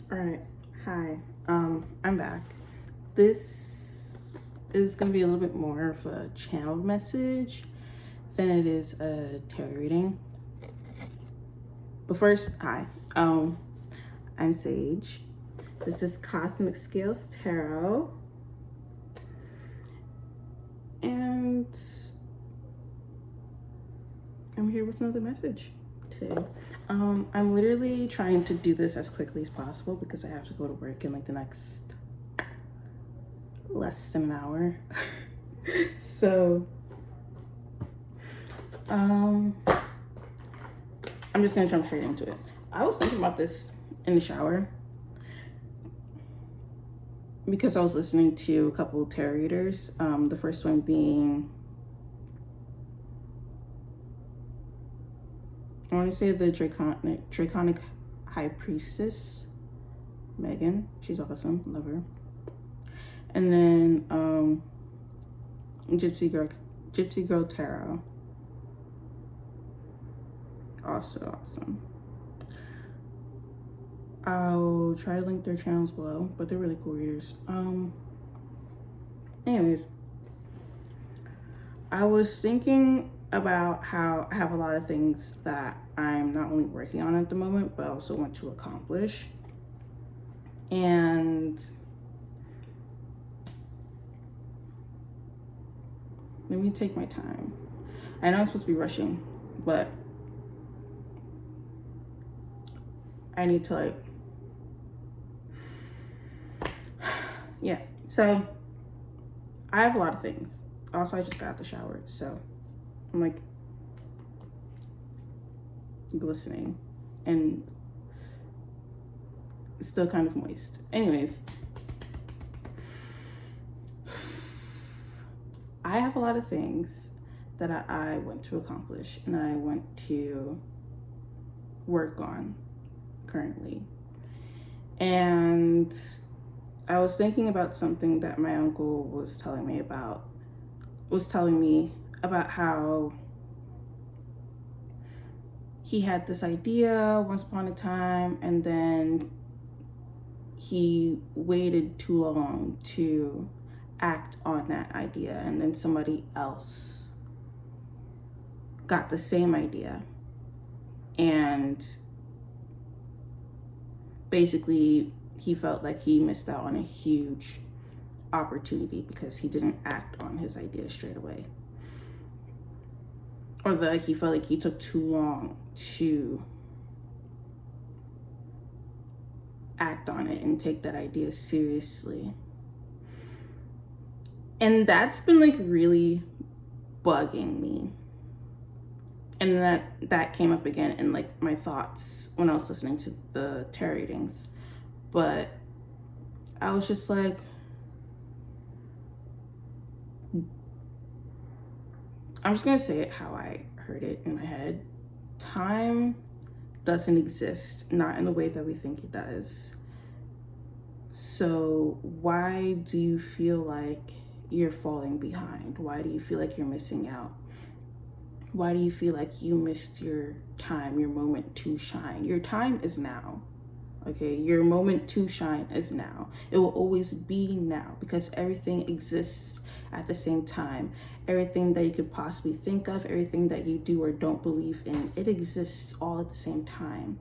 All right. Hi. I'm back. This is going to be a little bit more of a channeled message than it is a tarot reading. But first, hi. I'm Sage. This is Cosmic Scales Tarot. And I'm here with another message today. I'm literally trying to do this as quickly as possible because I have to go to work in like the next less than an hour. So I'm just gonna jump straight into it. I was thinking about this in the shower because I was listening to a couple of tarot readers. The first one being, I want to say the Draconic High Priestess, Megan. She's awesome, love her. And then Gypsy Girl Tarot, also awesome. I'll try to link their channels below, but they're really cool readers. Anyways, I was thinking about how I have a lot of things that I'm not only working on at the moment, but also want to accomplish. And let me take my time. I know I'm supposed to be rushing, but I need to yeah. So I have a lot of things. Also, I just got out the shower, so I'm like glistening and it's still kind of moist. Anyways, I have a lot of things that I want to accomplish and I want to work on currently. And I was thinking about something that my uncle was telling me about how he had this idea once upon a time and then he waited too long to act on that idea, and then somebody else got the same idea and basically he felt like he missed out on a huge opportunity because he didn't act on his idea straight away, or that he felt like he took too long to act on it and take that idea seriously. And that's been like really bugging me. And that came up again in like my thoughts when I was listening to the tarot readings. But I was just like, I'm just gonna say it how I heard it in my head. Time doesn't exist, not in the way that we think it does. So why do you feel like you're falling behind? Why do you feel like you're missing out? Why do you feel like you missed your time, your moment to shine? Your time is now, okay? Your moment to shine is now. It will always be now because everything exists at the same time. Everything that you could possibly think of, everything that you do or don't believe in, it exists all at the same time.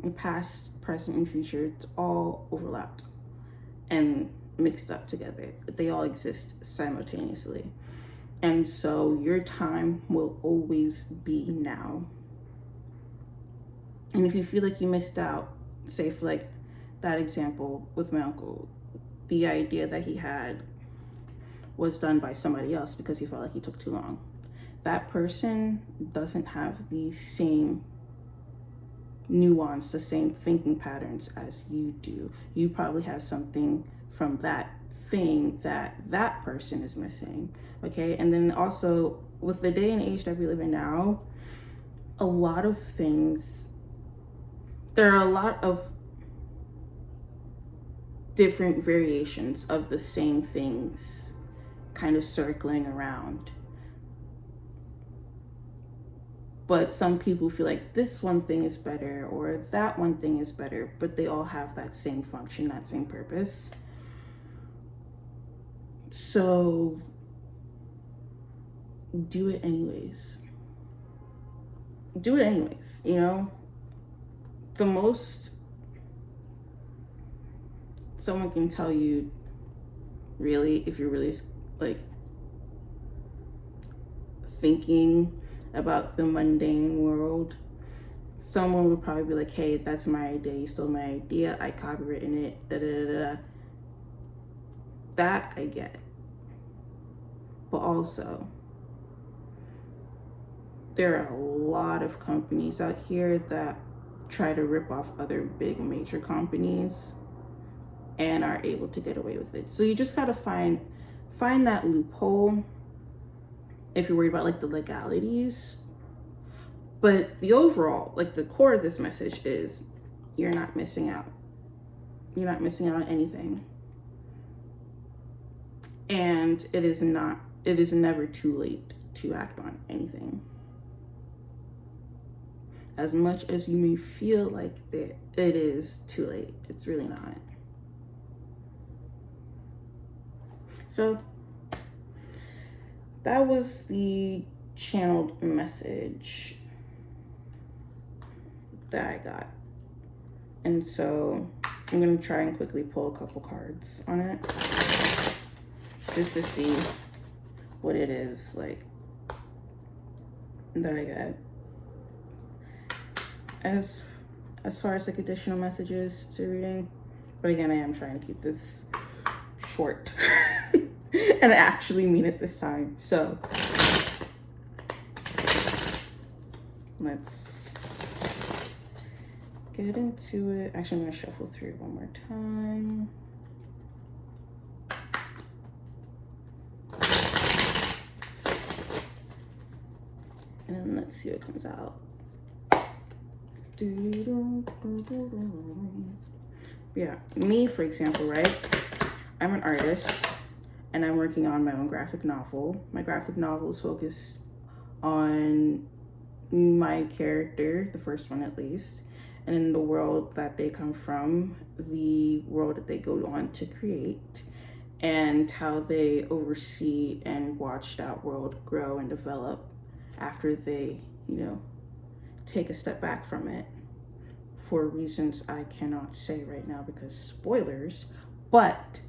In past, present, and future, it's all overlapped and mixed up together. They all exist simultaneously. And so your time will always be now. And if you feel like you missed out, say for like that example with my uncle, the idea that he had was done by somebody else because he felt like he took too long. That person doesn't have the same nuance, the same thinking patterns as you do. You probably have something from that thing that person is missing, okay? And then also with the day and age that we live in now, a lot of things, there are a lot of different variations of the same things kind of circling around. but some people feel like this one thing is better or that one thing is better, but they all have that same function, that same purpose. So do it anyways. Do it anyways, you know? The most someone can tell you, really, if you're really like thinking about the mundane world, someone would probably be like, hey, that's my idea, you stole my idea, I copywritten it, da da da da. That I get. But also, there are a lot of companies out here that try to rip off other big major companies and are able to get away with it. So you just gotta find that loophole if you're worried about like the legalities. But the overall, like the core of this message is you're not missing out. You're not missing out on anything. And it is never too late to act on anything. As much as you may feel like it is too late, it's really not. So that was the channeled message that I got. And so I'm gonna try and quickly pull a couple cards on it just to see what it is like that I got. As far as like additional messages to reading, but again, I am trying to keep this short and I actually mean it this time. So let's get into it. Actually, I'm gonna shuffle through one more time. And then let's see what comes out. Yeah, me, for example, right? I'm an artist and I'm working on my own graphic novel. My graphic novel is focused on my character, the first one at least, and in the world that they come from, the world that they go on to create, and how they oversee and watch that world grow and develop after they, you know, take a step back from it for reasons I cannot say right now because spoilers. But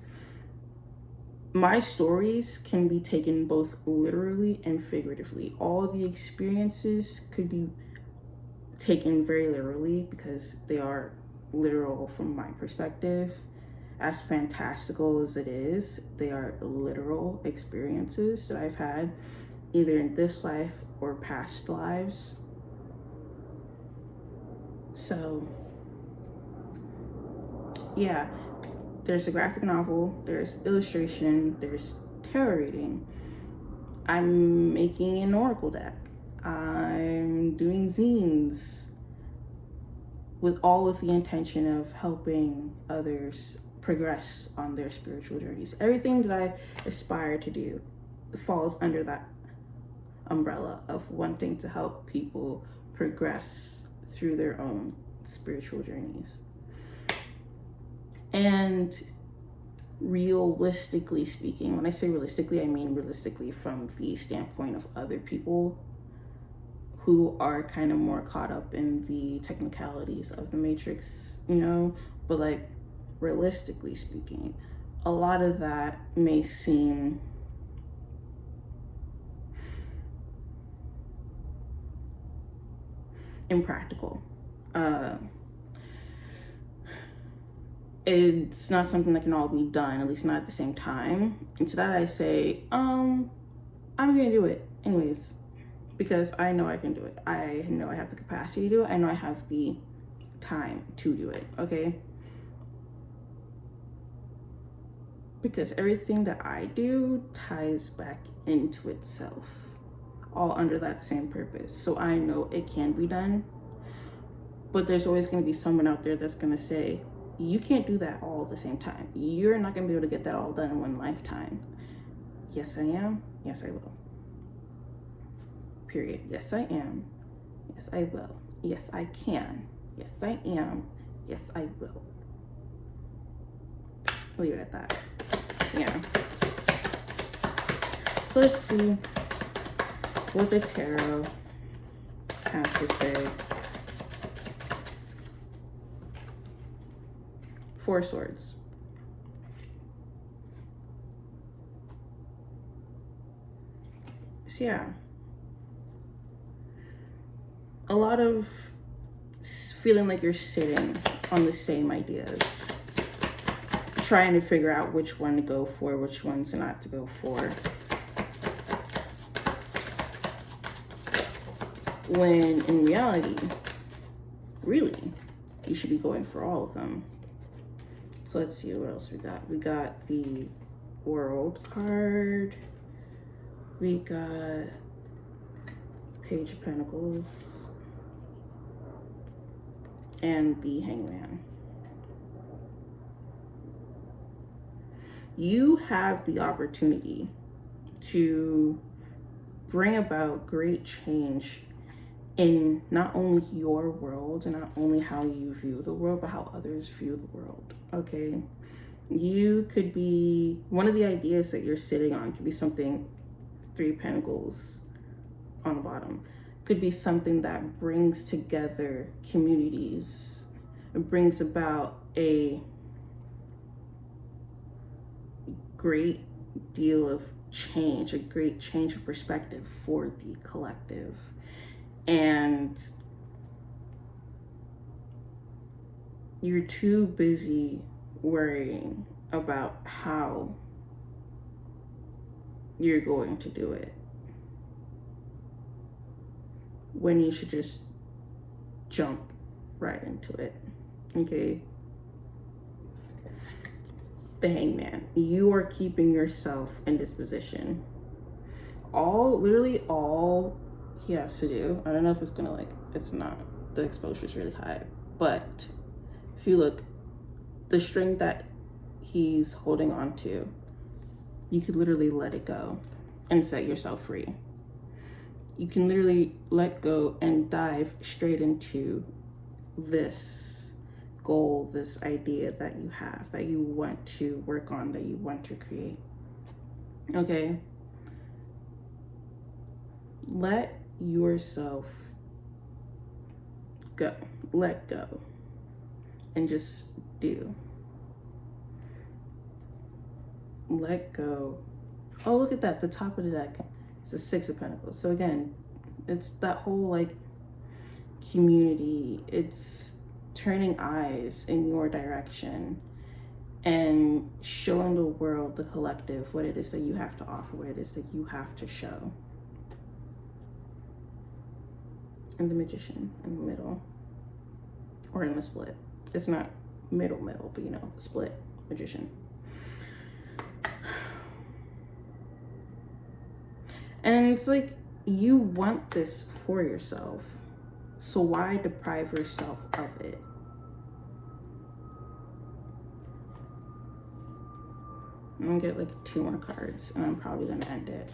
my stories can be taken both literally and figuratively. All the experiences could be taken very literally because they are literal from my perspective. As fantastical as it is, they are literal experiences that I've had either in this life or past lives. So yeah, there's a graphic novel, there's illustration, there's tarot reading. I'm making an oracle deck. I'm doing zines with the intention of helping others progress on their spiritual journeys. Everything that I aspire to do falls under that umbrella of wanting to help people progress through their own spiritual journeys. And realistically speaking, when I say realistically, I mean realistically from the standpoint of other people who are kind of more caught up in the technicalities of the matrix, you know, but like realistically speaking, a lot of that may seem impractical. It's not something that can all be done, at least not at the same time. And to that I say, I'm gonna do it anyways, because I know I can do it. I know I have the capacity to do it. I know I have the time to do it, okay? Because everything that I do ties back into itself, all under that same purpose. So I know it can be done, but there's always gonna be someone out there that's gonna say, you can't do that all at the same time. You're not gonna be able to get that all done in one lifetime. Yes, I am. Yes, I will. Period. Yes, I am. Yes, I will. Yes, I can. Yes, I am. Yes, I will. Leave it at that. Yeah. So let's see what the tarot has to say. Four of Swords. So yeah. A lot of feeling like you're sitting on the same ideas, trying to figure out which one to go for, which ones not to go for. When in reality, really, you should be going for all of them. So let's see what else we got. We got the World card. We got Page of Pentacles. And the Hangman. You have the opportunity to bring about great change in not only your world and not only how you view the world, but how others view the world, okay? You could be, one of the ideas that you're sitting on could be something, Three of Pentacles on the bottom, could be something that brings together communities. It brings about a great deal of change, a great change of perspective for the collective. And you're too busy worrying about how you're going to do it, when you should just jump right into it, okay? The Hangman. You are keeping yourself in this position. Literally all he has to do, I don't know if it's gonna it's not, the exposure is really high, but if you look, the string that he's holding on to, you could literally let it go and set yourself free. You can literally let go and dive straight into this goal, this idea that you have, that you want to work on, that you want to create. Okay? Let yourself go. Let go. And just do. Let go. Oh, look at that. The top of the deck. It's the Six of Pentacles. So again, it's that whole community. It's turning eyes in your direction and showing the world, the collective, what it is that you have to offer, what it is that you have to show. And the Magician in the middle, or in the split. It's not middle, but split Magician. And it's you want this for yourself, so why deprive yourself of it? I'm gonna get 2 more cards and I'm probably gonna end it.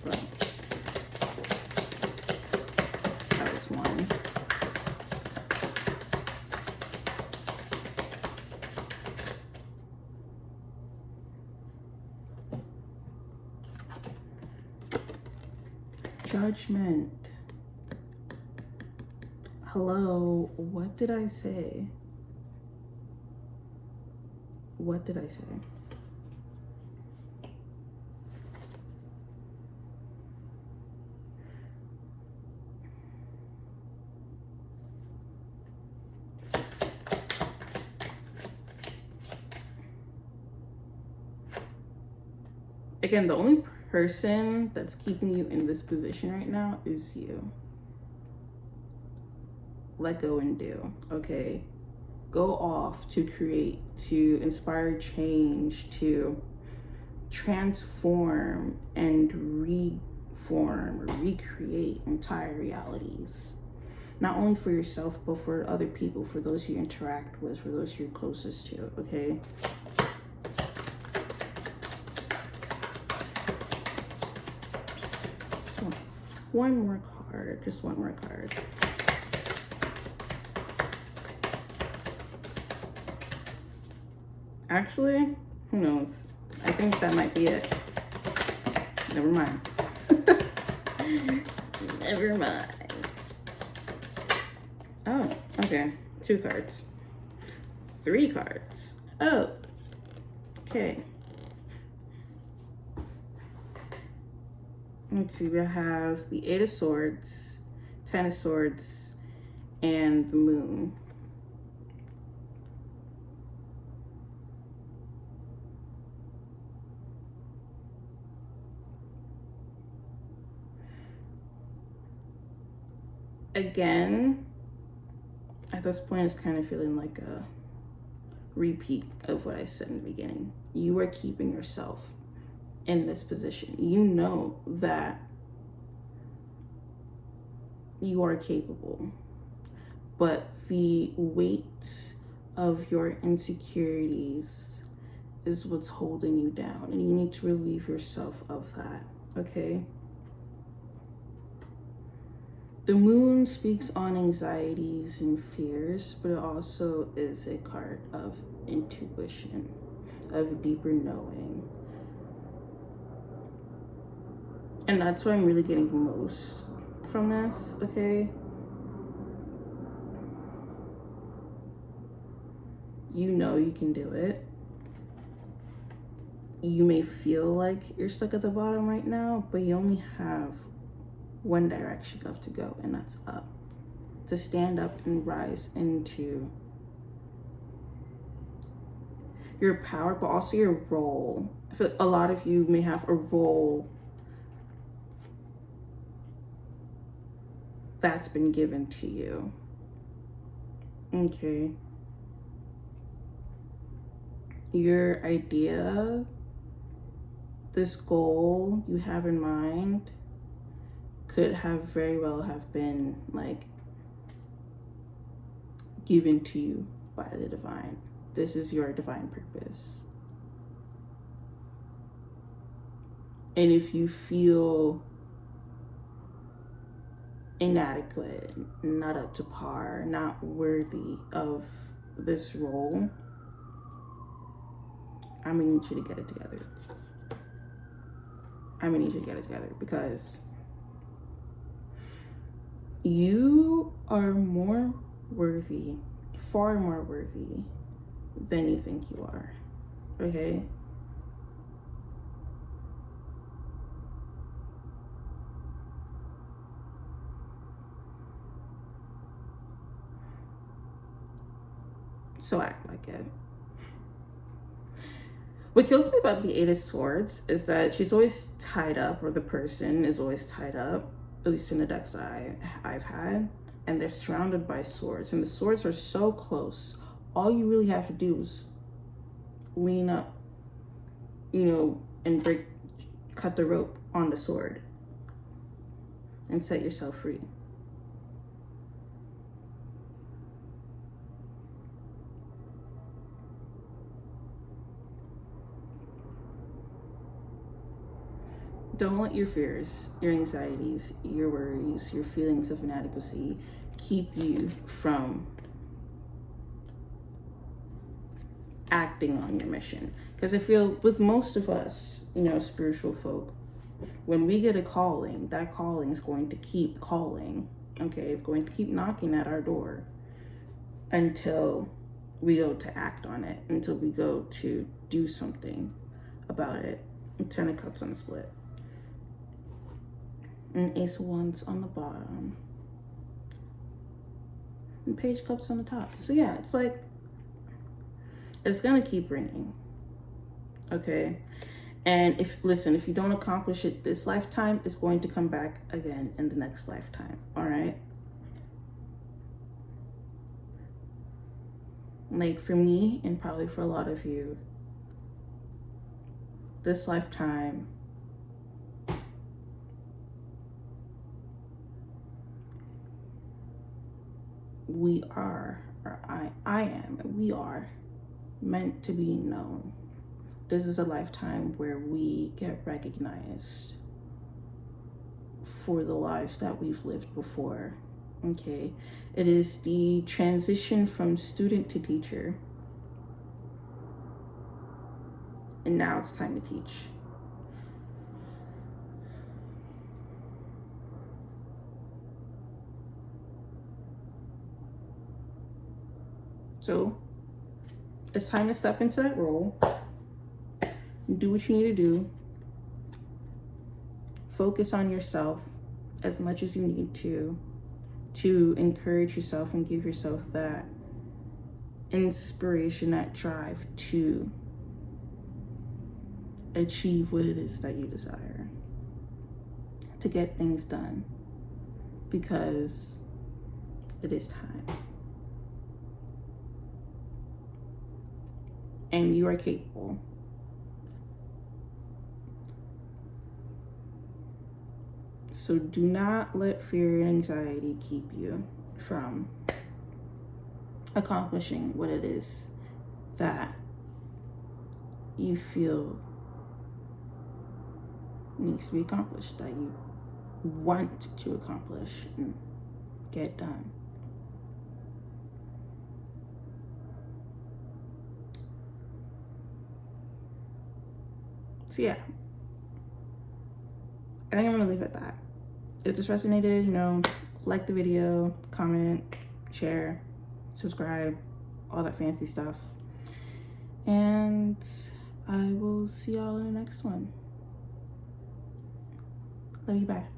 But that was one. Judgment. Hello, what did I say? What did I say? Again, the only person that's keeping you in this position right now is you. Let go and do, okay? Go off to create, to inspire change, to transform and reform or recreate entire realities. Not only for yourself, but for other people, for those you interact with, for those you're closest to, okay? So, one more card, just one more card. Actually, who knows? I think that might be it. Never mind. Never mind. Oh, okay. 2 cards. 3 cards. Oh, okay. Let's see, we have the 8 of Swords, 10 of Swords, and the Moon. Again, at this point, it's kind of feeling like a repeat of what I said in the beginning. You are keeping yourself in this position. You know that you are capable, but the weight of your insecurities is what's holding you down, and you need to relieve yourself of that, okay? The Moon speaks on anxieties and fears, but it also is a card of intuition, of deeper knowing. And that's what I'm really getting most from this, okay? You know you can do it. You may feel like you're stuck at the bottom right now, but you only have one direction left to go, and that's up. To stand up and rise into your power, but also your role. I feel like a lot of you may have a role that's been given to you. Okay. Your idea, this goal you have in mind, could have very well have been like given to you by the divine. This is your divine purpose. And if you feel inadequate, not up to par, not worthy of this role, I'm gonna need you to get it together. I'm gonna need you to get it together, because you are more worthy, far more worthy than you think you are, okay? So act like it. What kills me about the 8 of Swords is that she's always tied up, or the person is always tied up, at least in the decks that I've had, and they're surrounded by swords, and the swords are so close. All you really have to do is lean up, and cut the rope on the sword and set yourself free. Don't let your fears, your anxieties, your worries, your feelings of inadequacy keep you from acting on your mission. Because I feel with most of us, spiritual folk, when we get a calling, that calling is going to keep calling, okay? It's going to keep knocking at our door until we go to act on it, until we go to do something about it. 10 of Cups on the split. And Ace of Wands on the bottom. And Page of Cups on the top. So yeah, it's like, it's gonna keep ringing, okay? And if you don't accomplish it this lifetime, it's going to come back again in the next lifetime, all right? Like for me, and probably for a lot of you, this lifetime, we are, or I am, we are meant to be known. This is a lifetime where we get recognized for the lives that we've lived before, okay? It is the transition from student to teacher. and now it's time to teach. So it's time to step into that role, do what you need to do, focus on yourself as much as you need to encourage yourself and give yourself that inspiration, that drive to achieve what it is that you desire, to get things done, because it is time. And you are capable. So do not let fear and anxiety keep you from accomplishing what it is that you feel needs to be accomplished, that you want to accomplish and get done. So yeah, I think I'm gonna leave it at that. If this resonated, like the video, comment, share, subscribe, all that fancy stuff. And I will see y'all in the next one. Love you, bye.